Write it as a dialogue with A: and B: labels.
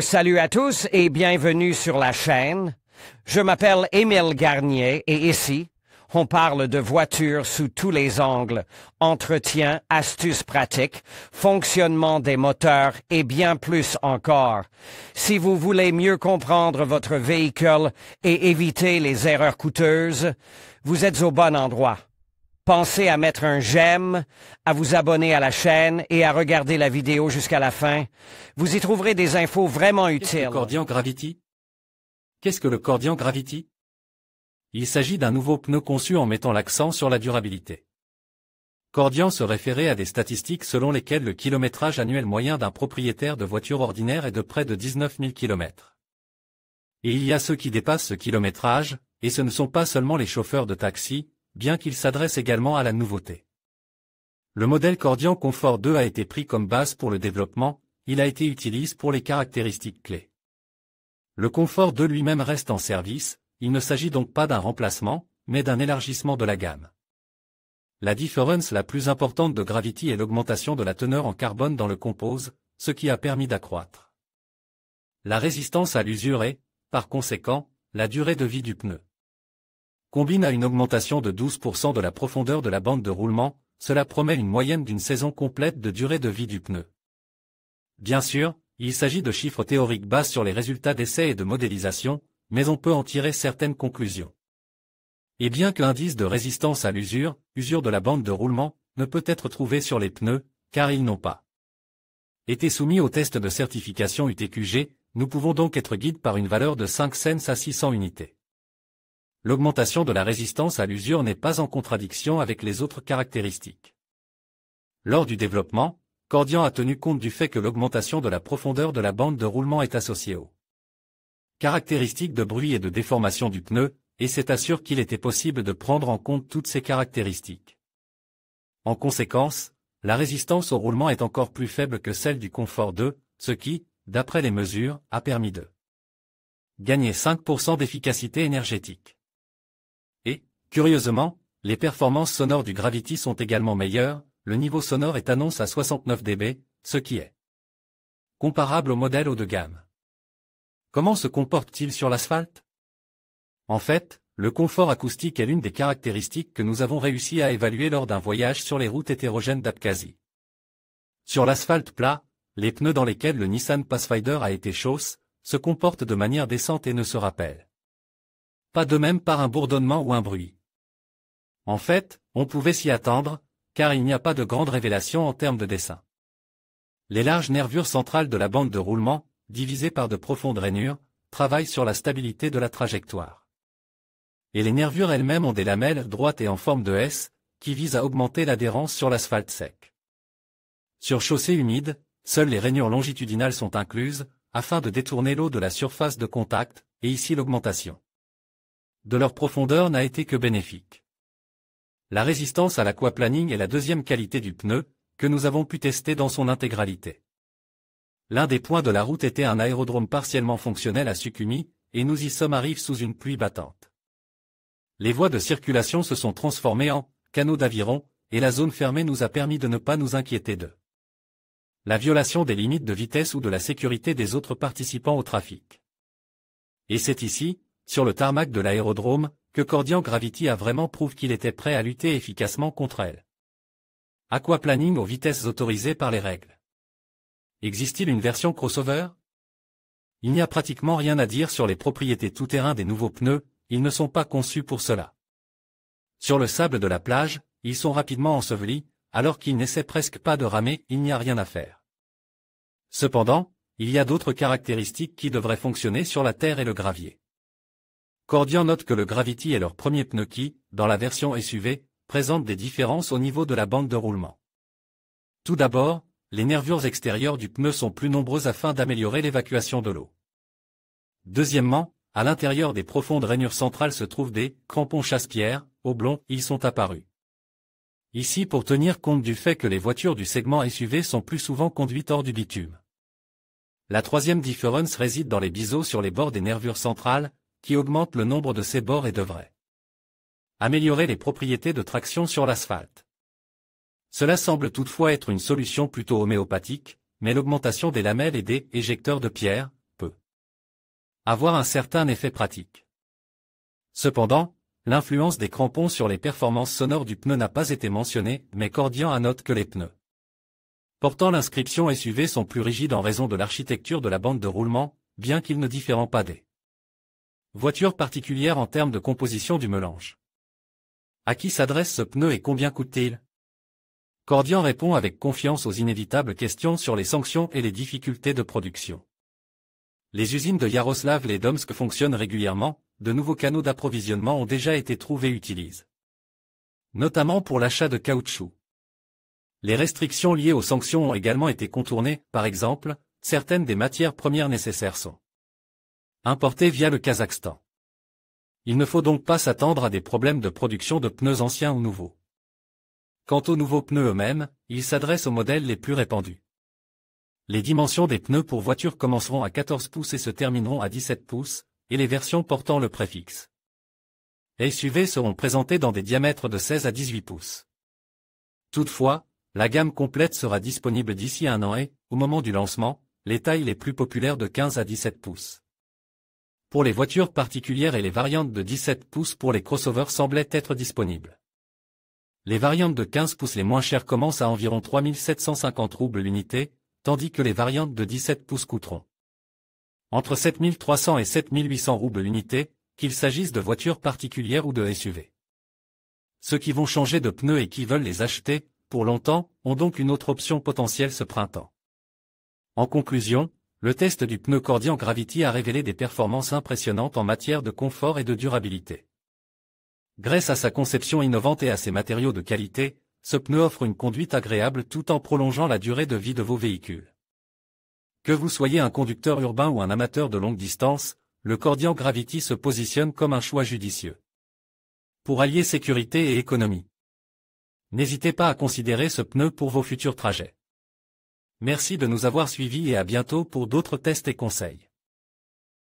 A: Salut à tous et bienvenue sur la chaîne. Je m'appelle Émile Garnier et ici, on parle de voitures sous tous les angles, entretien, astuces pratiques, fonctionnement des moteurs et bien plus encore. Si vous voulez mieux comprendre votre véhicule et éviter les erreurs coûteuses, vous êtes au bon endroit. Pensez à mettre un j'aime, à vous abonner à la chaîne et à regarder la vidéo jusqu'à la fin. Vous y trouverez des infos vraiment utiles.
B: Qu'est-ce que Cordian Gravity? Qu'est-ce que le Cordian Gravity? Il s'agit d'un nouveau pneu conçu en mettant l'accent sur la durabilité. Cordian se référait à des statistiques selon lesquelles le kilométrage annuel moyen d'un propriétaire de voiture ordinaire est de près de 19 000 km. Et il y a ceux qui dépassent ce kilométrage, et ce ne sont pas seulement les chauffeurs de taxi, bien qu'il s'adresse également à la nouveauté. Le modèle Cordian Comfort 2 a été pris comme base pour le développement, il a été utilisé pour les caractéristiques clés. Le Comfort 2 lui-même reste en service, il ne s'agit donc pas d'un remplacement, mais d'un élargissement de la gamme. La différence la plus importante de Gravity est l'augmentation de la teneur en carbone dans le compose, ce qui a permis d'accroître la résistance à l'usure et, par conséquent, la durée de vie du pneu. Combine à une augmentation de 12% de la profondeur de la bande de roulement, cela promet une moyenne d'une saison complète de durée de vie du pneu. Bien sûr, il s'agit de chiffres théoriques basés sur les résultats d'essais et de modélisation, mais on peut en tirer certaines conclusions. Et bien que l'indice de résistance à l'usure, usure de la bande de roulement, ne peut être trouvé sur les pneus, car ils n'ont pas été soumis au test de certification UTQG, nous pouvons donc être guidés par une valeur de 5 cents à 600 unités. L'augmentation de la résistance à l'usure n'est pas en contradiction avec les autres caractéristiques. Lors du développement, Cordian a tenu compte du fait que l'augmentation de la profondeur de la bande de roulement est associée aux caractéristiques de bruit et de déformation du pneu, et c'est assure qu'il était possible de prendre en compte toutes ces caractéristiques. En conséquence, la résistance au roulement est encore plus faible que celle du Comfort 2, ce qui, d'après les mesures, a permis de gagner 5% d'efficacité énergétique. Et, curieusement, les performances sonores du Gravity sont également meilleures, le niveau sonore est annoncé à 69 dB, ce qui est comparable au modèle haut de gamme. Comment se comporte-t-il sur l'asphalte? En fait, le confort acoustique est l'une des caractéristiques que nous avons réussi à évaluer lors d'un voyage sur les routes hétérogènes d'Abkhazie. Sur l'asphalte plat, les pneus dans lesquels le Nissan Pathfinder a été chausse, se comportent de manière décente et ne se rappellent pas de même par un bourdonnement ou un bruit. En fait, on pouvait s'y attendre, car il n'y a pas de grande révélation en termes de dessin. Les larges nervures centrales de la bande de roulement, divisées par de profondes rainures, travaillent sur la stabilité de la trajectoire. Et les nervures elles-mêmes ont des lamelles droites et en forme de S, qui visent à augmenter l'adhérence sur l'asphalte sec. Sur chaussée humide, seules les rainures longitudinales sont incluses, afin de détourner l'eau de la surface de contact, et ici l'augmentation de leur profondeur n'a été que bénéfique. La résistance à l'aquaplaning est la deuxième qualité du pneu, que nous avons pu tester dans son intégralité. L'un des points de la route était un aérodrome partiellement fonctionnel à Sukhumi, et nous y sommes arrivés sous une pluie battante. Les voies de circulation se sont transformées en canaux d'aviron, et la zone fermée nous a permis de ne pas nous inquiéter de la violation des limites de vitesse ou de la sécurité des autres participants au trafic. Et c'est ici, sur le tarmac de l'aérodrome, que Cordian Gravity a vraiment prouvé qu'il était prêt à lutter efficacement contre elle. Aquaplaning aux vitesses autorisées par les règles. Existe-t-il une version crossover? Il n'y a pratiquement rien à dire sur les propriétés tout-terrain des nouveaux pneus, ils ne sont pas conçus pour cela. Sur le sable de la plage, ils sont rapidement ensevelis, alors qu'ils n'essaient presque pas de ramer, il n'y a rien à faire. Cependant, il y a d'autres caractéristiques qui devraient fonctionner sur la terre et le gravier. Cordian note que le Gravity est leur premier pneu qui, dans la version SUV, présente des différences au niveau de la bande de roulement. Tout d'abord, les nervures extérieures du pneu sont plus nombreuses afin d'améliorer l'évacuation de l'eau. Deuxièmement, à l'intérieur des profondes rainures centrales se trouvent des crampons chasse-pierre, oblongs, ils sont apparus ici pour tenir compte du fait que les voitures du segment SUV sont plus souvent conduites hors du bitume. La troisième différence réside dans les biseaux sur les bords des nervures centrales, qui augmentent le nombre de ces bords et devraient améliorer les propriétés de traction sur l'asphalte. Cela semble toutefois être une solution plutôt homéopathique, mais l'augmentation des lamelles et des éjecteurs de pierre peut avoir un certain effet pratique. Cependant, l'influence des crampons sur les performances sonores du pneu n'a pas été mentionnée, mais Cordian annote que les pneus portant l'inscription SUV sont plus rigides en raison de l'architecture de la bande de roulement, bien qu'ils ne différent pas des voitures particulières en termes de composition du mélange. À qui s'adresse ce pneu et combien coûte-t-il? Cordian répond avec confiance aux inévitables questions sur les sanctions et les difficultés de production. Les usines de Yaroslavl et d'Omsk fonctionnent régulièrement, de nouveaux canaux d'approvisionnement ont déjà été trouvés et utilisent, notamment pour l'achat de caoutchouc. Les restrictions liées aux sanctions ont également été contournées, par exemple, certaines des matières premières nécessaires sont importées via le Kazakhstan. Il ne faut donc pas s'attendre à des problèmes de production de pneus anciens ou nouveaux. Quant aux nouveaux pneus eux-mêmes, ils s'adressent aux modèles les plus répandus. Les dimensions des pneus pour voitures commenceront à 14 pouces et se termineront à 17 pouces, et les versions portant le préfixe SUV seront présentées dans des diamètres de 16 à 18 pouces. Toutefois, la gamme complète sera disponible d'ici un an et, au moment du lancement, les tailles les plus populaires de 15 à 17 pouces. Pour les voitures particulières et les variantes de 17 pouces pour les crossovers semblaient être disponibles. Les variantes de 15 pouces les moins chères commencent à environ 3 750 roubles l'unité, tandis que les variantes de 17 pouces coûteront entre 7 300 et 7 800 roubles l'unité, qu'il s'agisse de voitures particulières ou de SUV. Ceux qui vont changer de pneus et qui veulent les acheter, pour longtemps, ont donc une autre option potentielle ce printemps. En conclusion, le test du pneu Cordian Gravity a révélé des performances impressionnantes en matière de confort et de durabilité. Grâce à sa conception innovante et à ses matériaux de qualité, ce pneu offre une conduite agréable tout en prolongeant la durée de vie de vos véhicules. Que vous soyez un conducteur urbain ou un amateur de longue distance, le Cordian Gravity se positionne comme un choix judicieux pour allier sécurité et économie. N'hésitez pas à considérer ce pneu pour vos futurs trajets. Merci de nous avoir suivis et à bientôt pour d'autres tests et conseils.